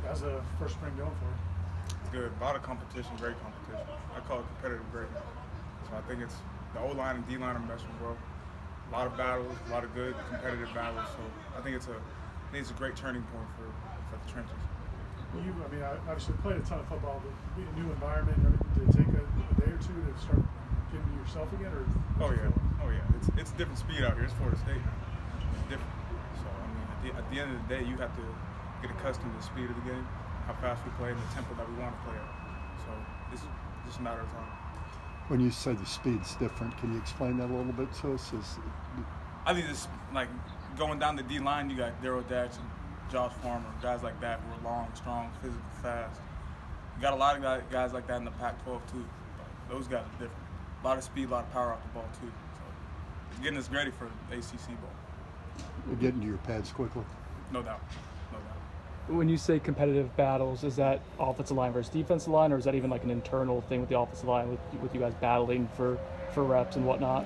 How's the first spring going for you? It's good. A lot of competition, great competition. I call it competitive greatness. So I think it's the O-line and D-line are meshing well. A lot of battles, a lot of good competitive battles. So I think it's a great turning point for the trenches. I obviously played a ton of football, but being a new environment and everything, did it take a day or two to start getting to yourself again? Or Oh yeah. It's a different speed out here. It's Florida State now. It's different. So I mean, at the end of the day, you have to get accustomed to the speed of the game, how fast we play, and the tempo that we want to play at. So it's just a matter of time. When you say the speed's different, can you explain that a little bit to us? I think it's like going down the D line. You got Daryl Jackson, Josh Farmer, guys like that who are long, strong, physical, fast. You got a lot of guys like that in the Pac-12 too. But those guys are different. A lot of speed, a lot of power off the ball too. So it's getting us ready for the ACC ball. You're getting to your pads quickly? No doubt. When you say competitive battles, is that offensive line versus defensive line, or is that even like an internal thing with the offensive line with you guys battling for reps and whatnot?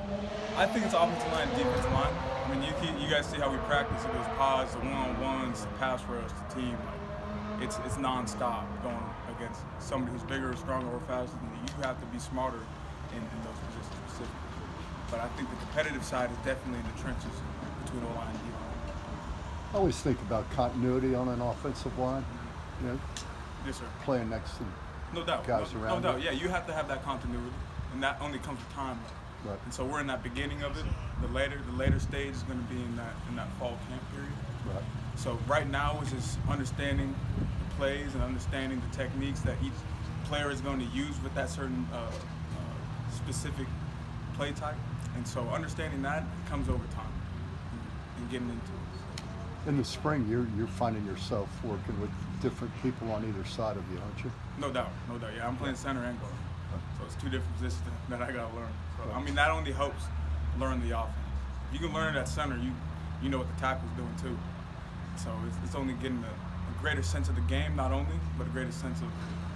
I think it's offensive line and defensive line. I mean, you guys see how we practice. It goes pods, the one-on-ones, the pass rush, the team. It's nonstop going against somebody who's bigger, stronger, or faster than you. You have to be smarter in those positions specifically. But I think the competitive side is definitely in the trenches between O-line and D-line. I always think about continuity on an offensive line. Yes, sir. Playing next to No doubt. guys around. No doubt. Yeah, you have to have that continuity, and that only comes with time. Right. And so we're in that beginning of it. The later stage is going to be in that fall camp period. Right. So right now is just understanding the plays and understanding the techniques that each player is going to use with that certain specific play type. And so understanding that comes over time and getting into it. In the spring, you're finding yourself working with different people on either side of you, aren't you? No doubt. Yeah, I'm playing center and guard. So it's two different positions that I got to learn. So, I mean, that only helps learn the offense. If you can learn it at center, you know what the tackle's doing too. So it's only getting a greater sense of the game, not only, but a greater sense of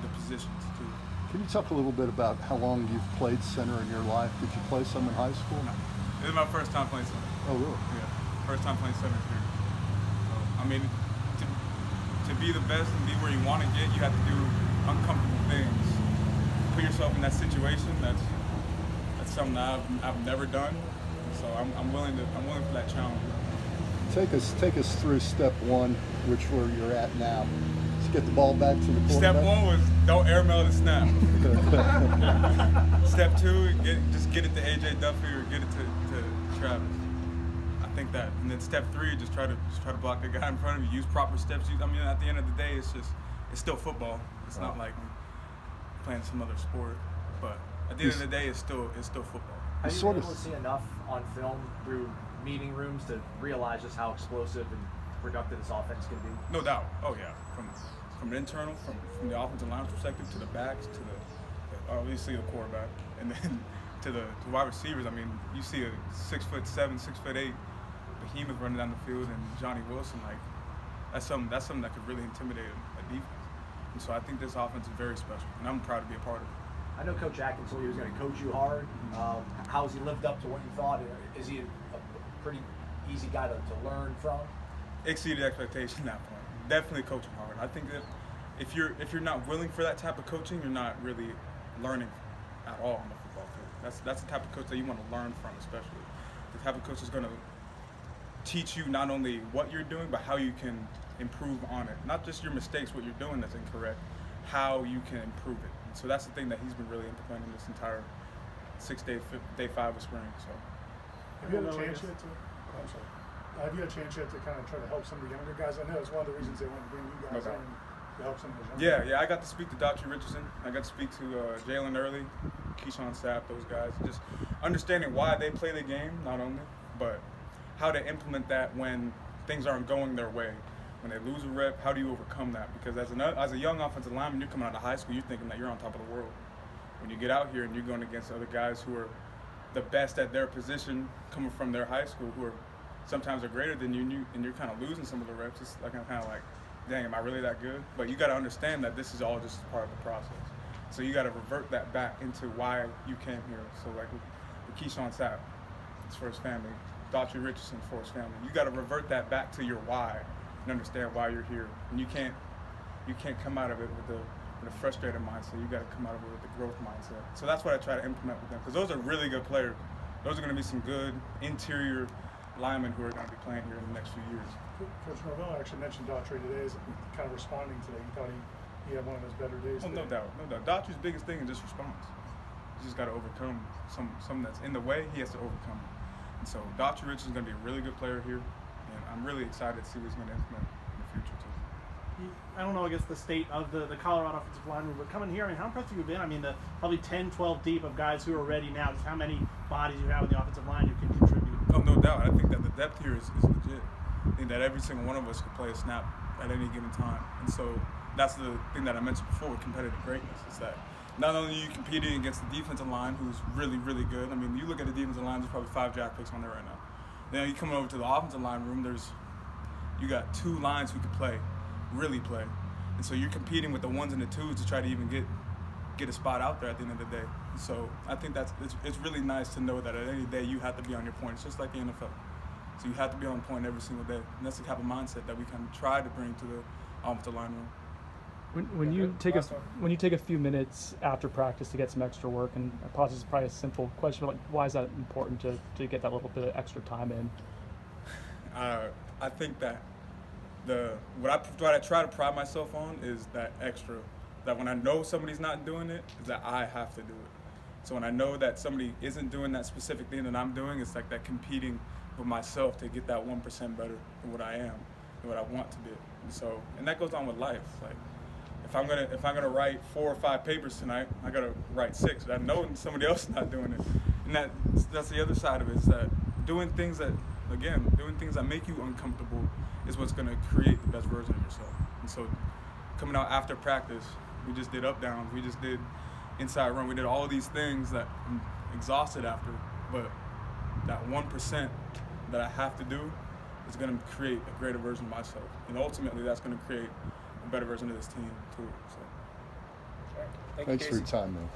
the positions too. Can you talk a little bit about how long you've played center in your life? Did you play some in high school? No. This is my first time playing center. Oh, really? Yeah, first time playing center here. So, I mean, to be the best and be where you want to get, you have to do uncomfortable things. Put yourself in that situation. That's something that I've never done. So I'm willing for that challenge. Take us through step one, which where you're at now. Let's get the ball back to the quarterback. Step one was don't airmail the snap. Step two, just get it to AJ Duffy or get it to Travis. I think that, and then step three, just try to block the guy in front of you. Use proper steps. I mean, at the end of the day, it's still football. It's not like playing some other sport. But at the end of the day, it's still football. Have you been able to see enough on film through meeting rooms to realize just how explosive and productive this offense can be? No doubt. Oh yeah. From the internal, from the offensive line perspective to the backs to the obviously the quarterback, and then to the wide receivers. I mean, you see a 6'7", 6'8" behemoth running down the field, and Johnny Wilson, like that's something that could really intimidate a defense. And so I think this offense is very special, and I'm proud to be a part of it. I know Coach Atkins told you he was going to coach you hard. How has he lived up to what you thought? Is he a pretty easy guy to learn from? Exceeded expectation at that point. Definitely coaching hard. I think that if you're not willing for that type of coaching, you're not really learning at all on the football field. That's the type of coach that you want to learn from, especially. The type of coach is going to teach you not only what you're doing, but how you can improve on it. Not just your mistakes, what you're doing that's incorrect, how you can improve it. So that's the thing that he's been really implementing this entire 6 day 5 of spring. So have you had a chance yet to kind of try to help some of the younger guys? I know it's one of the reasons they want to bring you guys in to help some of the younger guys. Yeah. I got to speak to Dr. Richardson. I got to speak to Jalen Early, Keyshawn Sapp, those guys. Just understanding why they play the game, not only, but how to implement that when things aren't going their way. When they lose a rep, how do you overcome that? Because as a young offensive lineman, you're coming out of high school, you're thinking that you're on top of the world. When you get out here and you're going against other guys who are the best at their position, coming from their high school, who are sometimes are greater than you, and you're kind of losing some of the reps. It's like I'm kind of like, dang, am I really that good? But you got to understand that this is all just part of the process. So you got to revert that back into why you came here. So like with Keyshawn Sapp, it's for his family. Dr. Richardson for his family. You got to revert that back to your why and understand why you're here. And you can't you can't come out of it with a frustrated mindset. You got to come out of it with the growth mindset. So that's what I try to implement with them, because those are really good players. Those are going to be some good interior linemen who are going to be playing here in the next few years. Coach Norvell actually mentioned Daughtry today as kind of responding today. He thought he had one of his better days Oh, today. no doubt. Daughtry's biggest thing is just response. He's just got to overcome something that's in the way. He has to overcome it. And so Daughtry Rich is going to be a really good player here, and I'm really excited to see what he's going to implement in the future too. I don't know, I guess, the state of the Colorado offensive line room, but coming here, I mean, how impressed have you been? I mean, the probably 10, 12 deep of guys who are ready now. Just how many bodies you have in the offensive line who can contribute? Oh, no doubt. I think that the depth here is legit. I think that every single one of us could play a snap at any given time. And so that's the thing that I mentioned before with competitive greatness, is that not only are you competing against the defensive line, who's really, really good. I mean, you look at the defensive line, there's probably 5 draft picks on there right now. Then you come over to the offensive line room, you got 2 lines who can really play. And so you're competing with the 1s and the 2s to try to even get a spot out there at the end of the day. And so I think it's really nice to know that at any day you have to be on your point. It's just like the NFL. So you have to be on point every single day. And that's the type of mindset that we kind of try to bring to the offensive line room. When you take a few minutes after practice to get some extra work, and I apologize, it's probably a simple question, but like, why is that important to get that little bit of extra time in? I think that what I try to pride myself on is that extra. That when I know somebody's not doing it, is that I have to do it. So when I know that somebody isn't doing that specific thing that I'm doing, it's like that competing with myself to get that 1% better than what I am and what I want to be. And that goes on with life. Like if I'm gonna write 4 or 5 papers tonight, I gotta write 6. I know somebody else is not doing it, and that's the other side of it, is that doing things that make you uncomfortable is what's gonna create the best version of yourself. And so coming out after practice, we just did up downs, we just did inside run, we did all these things that I'm exhausted after, but that 1% that I have to do is gonna create a greater version of myself. And ultimately that's gonna create a better version of this team too. So. Thanks for your time, man.